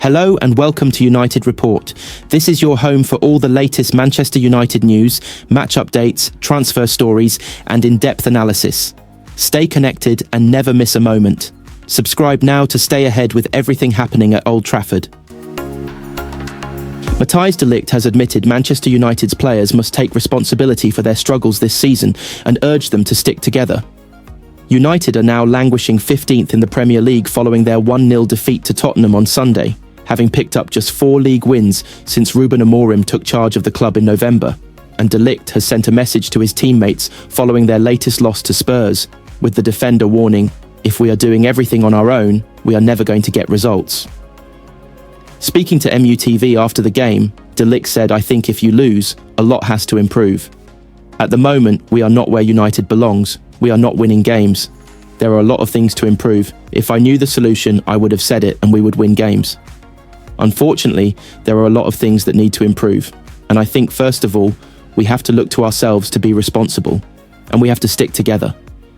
Hello and welcome to United Report. This is your home for all the latest Manchester United news, match updates, transfer stories, and in-depth analysis. Stay connected and never miss a moment. Subscribe now to stay ahead with everything happening at Old Trafford. Matthijs de Ligt has admitted Manchester United's players must take responsibility for their struggles this season and urged them to stick together. United are now languishing 15th in the Premier League following their 1-0 defeat to Tottenham on Sunday, having picked up just 4 league wins since Ruben Amorim took charge of the club in November, and de Ligt has sent a message to his teammates following their latest loss to Spurs, with the defender warning, "If we are doing everything on our own, we are never going to get results." Speaking to MUTV after the game, de Ligt said, "I think if you lose, a lot has to improve. At the moment, we are not where United belongs. We are not winning games. There are a lot of things to improve. If I knew the solution, I would have said it and we would win games. Unfortunately, there are a lot of things that need to improve. And I think, first of all, we have to look to ourselves to be responsible. And we have to stick together.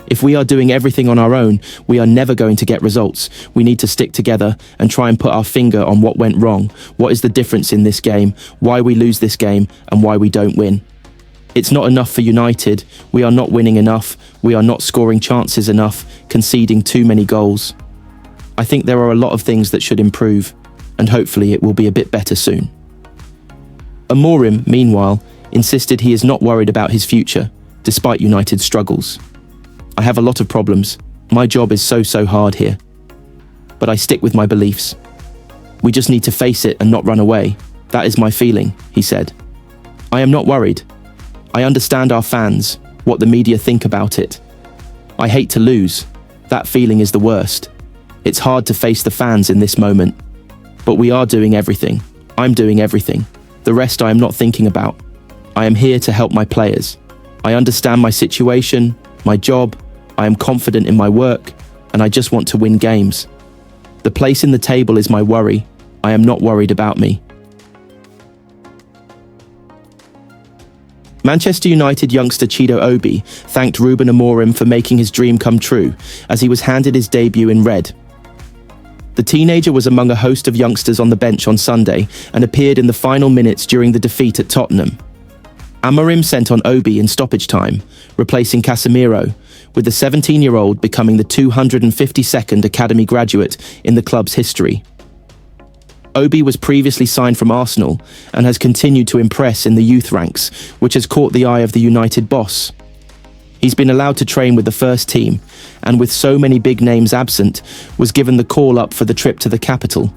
If we are doing everything on our own, we are never going to get results. We need to stick together and try and put our finger on what went wrong, what is the difference in this game, why we lose this game, and why we don't win. It's not enough for United. We are not winning enough. We are not scoring chances enough, conceding too many goals. I think there are a lot of things that should improve, and hopefully it will be a bit better soon." Amorim, meanwhile, insisted he is not worried about his future, despite United's struggles. "I have a lot of problems. My job is so hard here. But I stick with my beliefs. We just need to face it and not run away. That is my feeling," he said. "I am not worried. I understand our fans, what the media think about it. I hate to lose. That feeling is the worst. It's hard to face the fans in this moment. But we are doing everything. I'm doing everything. The rest I am not thinking about. I am here to help my players. I understand my situation, my job. I am confident in my work, and I just want to win games. The place in the table is my worry. I am not worried about me." Manchester United youngster Chido Obi thanked Ruben Amorim for making his dream come true as he was handed his debut in red. The teenager was among a host of youngsters on the bench on Sunday and appeared in the final minutes during the defeat at Tottenham. Amorim sent on Obi in stoppage time, replacing Casemiro, with the 17-year-old becoming the 252nd academy graduate in the club's history. Obi was previously signed from Arsenal and has continued to impress in the youth ranks, which has caught the eye of the United boss. He's been allowed to train with the first team, and with so many big names absent, was given the call-up for the trip to the capital.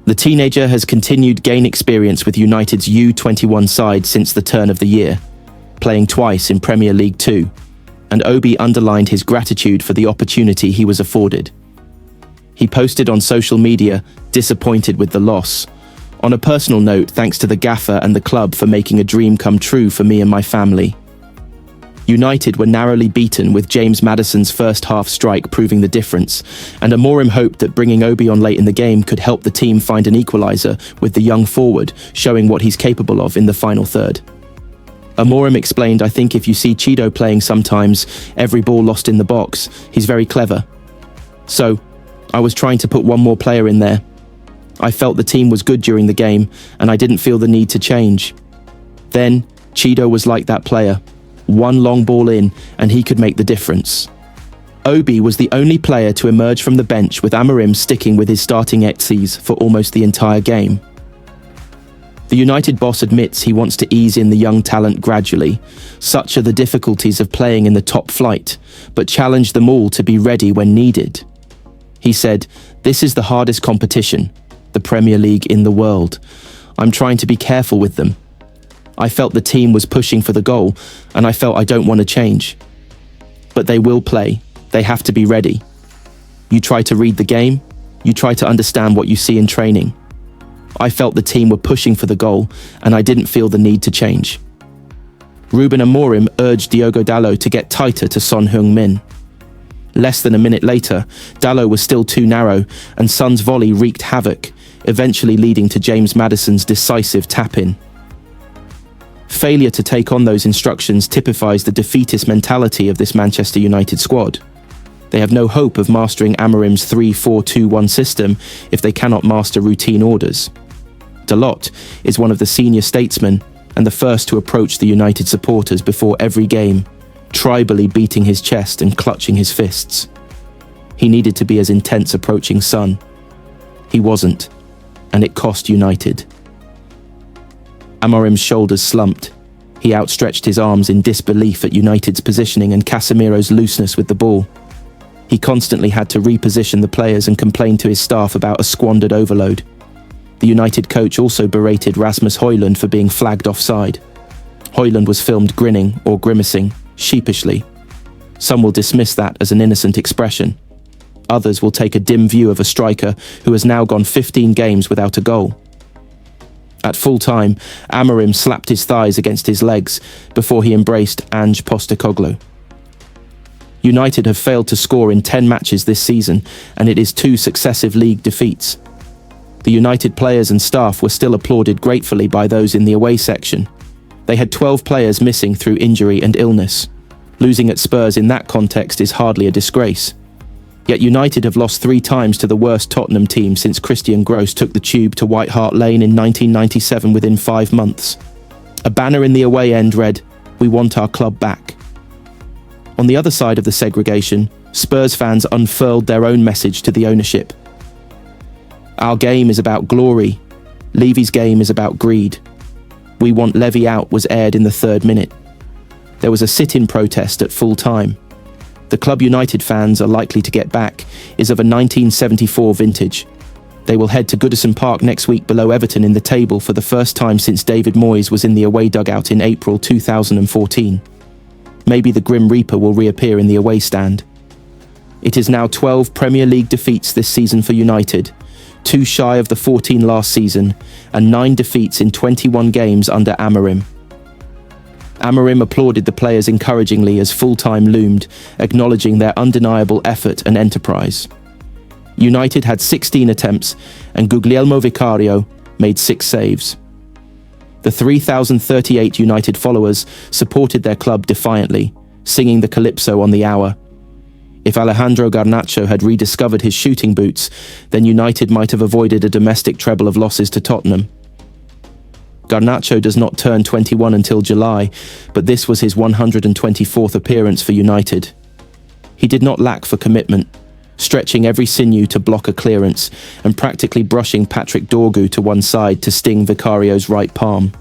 The teenager has continued gain experience with United's U21 side since the turn of the year, playing twice in Premier League 2, and Obi underlined his gratitude for the opportunity he was afforded. He posted on social media, disappointed with the loss. "On a personal note, thanks to the gaffer and the club for making a dream come true for me and my family." United were narrowly beaten with James Maddison's first-half strike proving the difference, and Amorim hoped that bringing Obi on late in the game could help the team find an equaliser, with the young forward showing what he's capable of in the final third. Amorim explained, "I think if you see Chido playing sometimes, every ball lost in the box, he's very clever. So, I was trying to put one more player in there. I felt the team was good during the game, and I didn't feel the need to change. Then, Chido was like that player. One long ball in, and he could make the difference." Obi was the only player to emerge from the bench, with Amorim sticking with his starting X's for almost the entire game. The United boss admits he wants to ease in the young talent gradually. Such are the difficulties of playing in the top flight, but challenge them all to be ready when needed. He said, "This is the hardest competition, the Premier League in the world. I'm trying to be careful with them. I felt the team was pushing for the goal, and I felt I don't want to change. But they will play. They have to be ready. You try to read the game. You try to understand what you see in training. I felt the team were pushing for the goal, and I didn't feel the need to change." Ruben Amorim urged Diogo Dalot to get tighter to Son Heung-min. Less than a minute later, Dalot was still too narrow, and Son's volley wreaked havoc, eventually leading to James Maddison's decisive tap-in. Failure to take on those instructions typifies the defeatist mentality of this Manchester United squad. They have no hope of mastering Amorim's 3-4-2-1 system if they cannot master routine orders. Dalot is one of the senior statesmen and the first to approach the United supporters before every game, tribally beating his chest and clutching his fists. He needed to be as intense approaching Son. He wasn't, and it cost United. Amorim's shoulders slumped. He outstretched his arms in disbelief at United's positioning and Casemiro's looseness with the ball. He constantly had to reposition the players and complain to his staff about a squandered overload. The United coach also berated Rasmus Højlund for being flagged offside. Højlund was filmed grinning or grimacing, sheepishly. Some will dismiss that as an innocent expression. Others will take a dim view of a striker who has now gone 15 games without a goal. At full time, Amorim slapped his thighs against his legs before he embraced Ange Postecoglou. United have failed to score in 10 matches this season, and it is 2 successive league defeats. The United players and staff were still applauded gratefully by those in the away section. They had 12 players missing through injury and illness. Losing at Spurs in that context is hardly a disgrace. Yet United have lost 3 times to the worst Tottenham team since Christian Gross took the tube to White Hart Lane in 1997 within 5 months. A banner in the away end read, "We want our club back." On the other side of the segregation, Spurs fans unfurled their own message to the ownership. "Our game is about glory. Levy's game is about greed. We want Levy out" was aired in the 3rd minute. There was a sit-in protest at full time. The club United fans are likely to get back is of a 1974 vintage. They will head to Goodison Park next week below Everton in the table for the first time since David Moyes was in the away dugout in April 2014. Maybe the Grim Reaper will reappear in the away stand. It is now 12 Premier League defeats this season for United, 2 shy of the 14 last season, and 9 defeats in 21 games under Amorim. Amorim applauded the players encouragingly as full-time loomed, acknowledging their undeniable effort and enterprise. United had 16 attempts, and Guglielmo Vicario made 6 saves. The 3,038 United followers supported their club defiantly, singing the Calypso on the hour. If Alejandro Garnacho had rediscovered his shooting boots, then United might have avoided a domestic treble of losses to Tottenham. Garnacho does not turn 21 until July, but this was his 124th appearance for United. He did not lack for commitment, stretching every sinew to block a clearance and practically brushing Patrick Dorgu to one side to sting Vicario's right palm.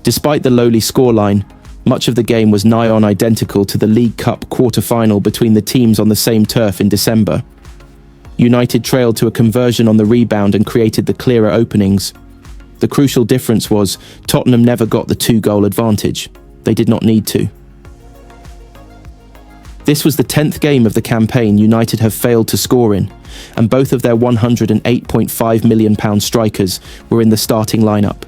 Despite the lowly scoreline, much of the game was nigh on identical to the League Cup quarter-final between the teams on the same turf in December. United trailed to a conversion on the rebound and created the clearer openings. The crucial difference was Tottenham never got the 2-goal advantage. They did not need to. This was the 10th game of the campaign United have failed to score in, and both of their £108.5 million strikers were in the starting lineup.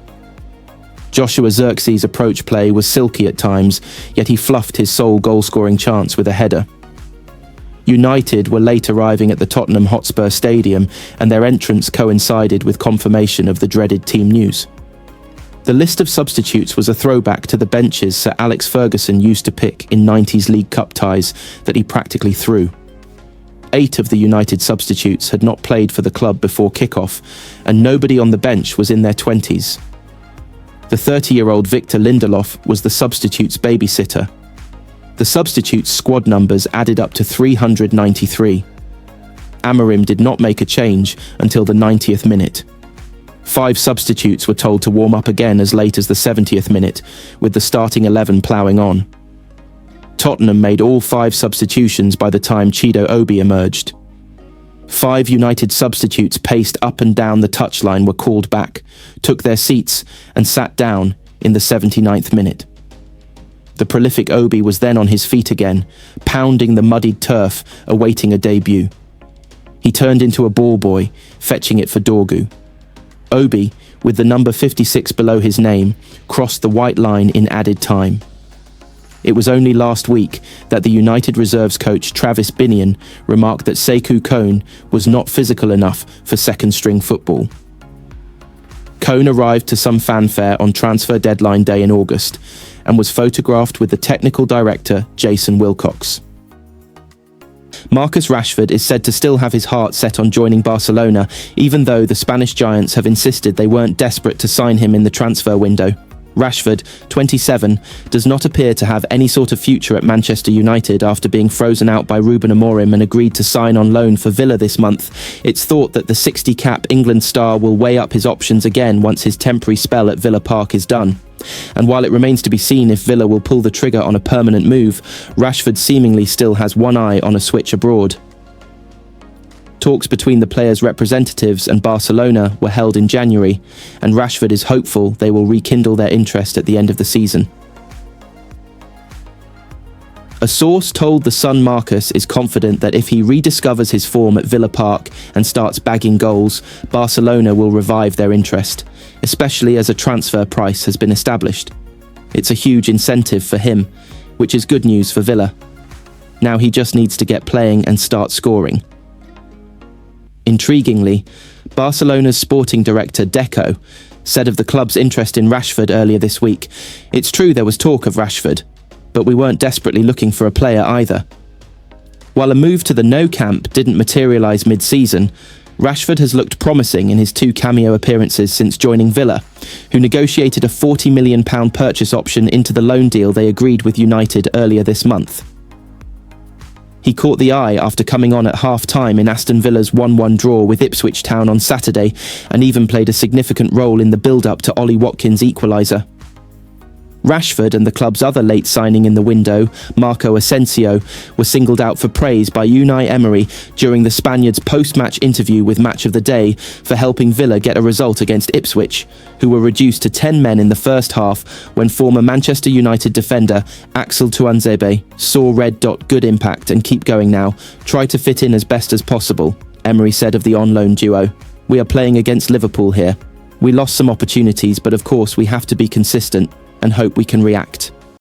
Joshua Zirkzee's approach play was silky at times, yet he fluffed his sole goal-scoring chance with a header. United were late arriving at the Tottenham Hotspur Stadium, and their entrance coincided with confirmation of the dreaded team news. The list of substitutes was a throwback to the benches Sir Alex Ferguson used to pick in 90s League Cup ties that he practically threw. 8 of the United substitutes had not played for the club before kick-off, and nobody on the bench was in their 20s. The 30-year-old Victor Lindelof was the substitute's babysitter. The substitute's squad numbers added up to 393. Amorim did not make a change until the 90th minute. 5 substitutes were told to warm up again as late as the 70th minute, with the starting 11 ploughing on. Tottenham made all 5 substitutions by the time Chido Obi emerged. 5 United substitutes paced up and down the touchline were called back, took their seats and sat down in the 79th minute. The prolific Obi was then on his feet again, pounding the muddied turf, awaiting a debut. He turned into a ball boy, fetching it for Dorgu. Obi, with the number 56 below his name, crossed the white line in added time. It was only last week that the United reserves coach Travis Binion remarked that Sekou Koné was not physical enough for second-string football. Koné arrived to some fanfare on transfer deadline day in August and was photographed with the technical director Jason Wilcox. Marcus Rashford is said to still have his heart set on joining Barcelona, even though the Spanish giants have insisted they weren't desperate to sign him in the transfer window. Rashford, 27, does not appear to have any sort of future at Manchester United after being frozen out by Ruben Amorim and agreed to sign on loan for Villa this month. It's thought that the 60-cap England star will weigh up his options again once his temporary spell at Villa Park is done. And while it remains to be seen if Villa will pull the trigger on a permanent move, Rashford seemingly still has one eye on a switch abroad. Talks between the players' representatives and Barcelona were held in January, and Rashford is hopeful they will rekindle their interest at the end of the season. A source told The Sun Marcus is confident that if he rediscovers his form at Villa Park and starts bagging goals, Barcelona will revive their interest, especially as a transfer price has been established. It's a huge incentive for him, which is good news for Villa. Now he just needs to get playing and start scoring. Intriguingly, Barcelona's sporting director Deco said of the club's interest in Rashford earlier this week, "It's true there was talk of Rashford, but we weren't desperately looking for a player either." While a move to the No camp didn't materialise mid-season, Rashford has looked promising in his 2 cameo appearances since joining Villa, who negotiated a £40 million purchase option into the loan deal they agreed with United earlier this month. He caught the eye after coming on at half-time in Aston Villa's 1-1 draw with Ipswich Town on Saturday, and even played a significant role in the build-up to Ollie Watkins' equaliser. Rashford and the club's other late signing in the window, Marco Asensio, were singled out for praise by Unai Emery during the Spaniards' post-match interview with Match of the Day for helping Villa get a result against Ipswich, who were reduced to 10 men in the first half when former Manchester United defender Axel Tuanzebe saw red. Good impact and keep going now. Try to fit in as best as possible, Emery said of the on-loan duo. "We are playing against Liverpool here. We lost some opportunities, but of course we have to be consistent and hope we can react."